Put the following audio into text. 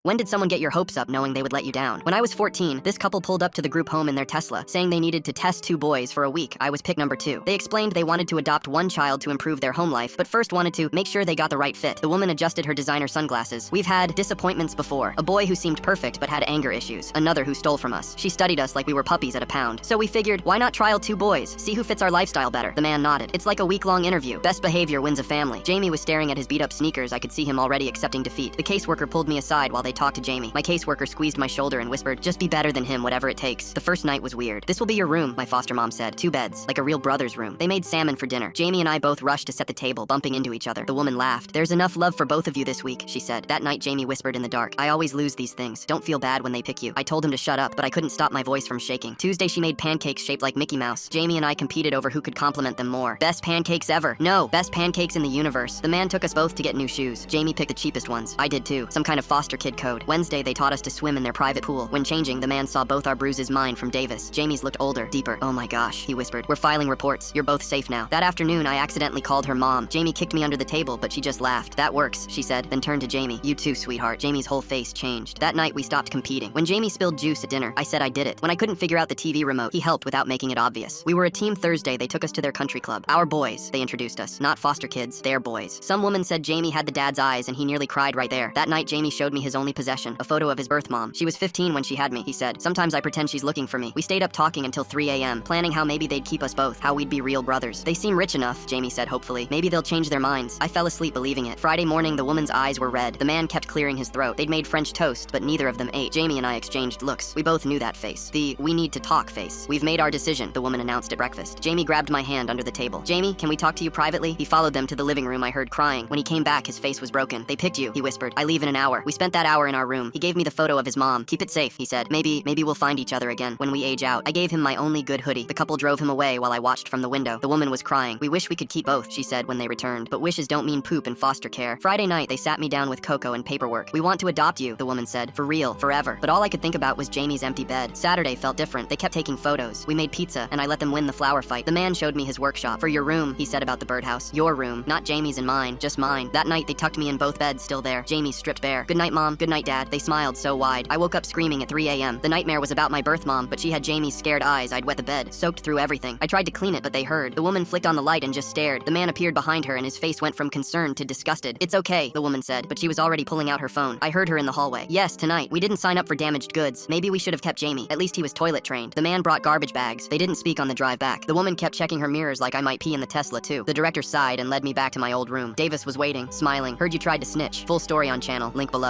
When did someone get your hopes up knowing they would let you down? When I was 14, this couple pulled up to the group home in their Tesla, saying they needed to test 2 boys for a week. I was pick number 2. They explained they wanted to adopt 1 child to improve their home life, but first wanted to make sure they got the right fit. The woman adjusted her designer sunglasses. We've had disappointments before. A boy who seemed perfect but had anger issues. Another who stole from us. She studied us like we were puppies at a pound. So we figured, why not trial 2 boys? See who fits our lifestyle better. The man nodded. It's like a week-long interview. Best behavior wins a family. Jamie was staring at his beat-up sneakers. I could see him already accepting defeat. The caseworker pulled me aside while they talked to Jamie. My caseworker squeezed my shoulder and whispered, just be better than him, whatever it takes. The first night was weird. This will be your room, my foster mom said. 2 beds, like a real brother's room. They made salmon for dinner. Jamie and I both rushed to set the table, bumping into each other. The woman laughed. There's enough love for both of you this week, she said. That night, Jamie whispered in the dark, I always lose these things. Don't feel bad when they pick you. I told him to shut up, but I couldn't stop my voice from shaking. Tuesday, she made pancakes shaped like Mickey Mouse. Jamie and I competed over who could compliment them more. Best pancakes ever. No, best pancakes in the universe. The man took us both to get new shoes. Jamie picked the cheapest ones. I did too. Some kind of foster kid code. Wednesday, they taught us to swim in their private pool. When changing, the man saw both our bruises, mine from Davis. Jamie's looked older, deeper. Oh my gosh, he whispered. We're filing reports. You're both safe now. That afternoon, I accidentally called her mom. Jamie kicked me under the table, but she just laughed. That works, she said, then turned to Jamie. You too, sweetheart. Jamie's whole face changed. That night, we stopped competing. When Jamie spilled juice at dinner, I said I did it. When I couldn't figure out the TV remote, he helped without making it obvious. We were a team Thursday. They took us to their country club. Our boys, they introduced us. Not foster kids, their boys. Some woman said Jamie had the dad's eyes and he nearly cried right there. That night, Jamie showed me his only possession, a photo of his birth mom. She was 15 when she had me, he said. Sometimes I pretend she's looking for me. We stayed up talking until 3 a.m., planning how maybe they'd keep us both, how we'd be real brothers. They seem rich enough, Jamie said hopefully. Maybe they'll change their minds. I fell asleep believing it. Friday morning, the woman's eyes were red. The man kept clearing his throat. They'd made French toast, but neither of them ate. Jamie and I exchanged looks. We both knew that face. The we need to talk face. We've made our decision, the woman announced at breakfast. Jamie grabbed my hand under the table. Jamie, can we talk to you privately? He followed them to the living room. I heard crying. When he came back, his face was broken. They picked you, he whispered. I leave in an hour. We spent that hour in our room. He gave me the photo of his mom. Keep it safe, he said. Maybe we'll find each other again when we age out. I gave him my only good hoodie. The couple drove him away while I watched from the window. The woman was crying. We wish we could keep both, she said when they returned. But wishes don't mean poop in foster care. Friday night, they sat me down with cocoa and paperwork. We want to adopt you, the woman said. For real, forever. But all I could think about was Jamie's empty bed. Saturday felt different. They kept taking photos. We made pizza, and I let them win the flower fight. The man showed me his workshop. For your room, he said about the birdhouse. Your room, not Jamie's and mine, just mine. That night, they tucked me in both beds, still there. Jamie stripped bare. Good night, Mom. Good night, Dad. They smiled so wide. I woke up screaming at 3 a.m. The nightmare was about my birth mom, but she had Jamie's scared eyes. I'd wet the bed, soaked through everything. I tried to clean it, but they heard. The woman flicked on the light and just stared. The man appeared behind her, and his face went from concern to disgusted. It's okay, the woman said, but she was already pulling out her phone. I heard her in the hallway. Yes, tonight. We didn't sign up for damaged goods. Maybe we should have kept Jamie. At least he was toilet trained. The man brought garbage bags. They didn't speak on the drive back. The woman kept checking her mirrors like I might pee in the Tesla too. The director sighed and led me back to my old room. Davis was waiting, smiling. Heard you tried to snitch. Full story on channel, link below.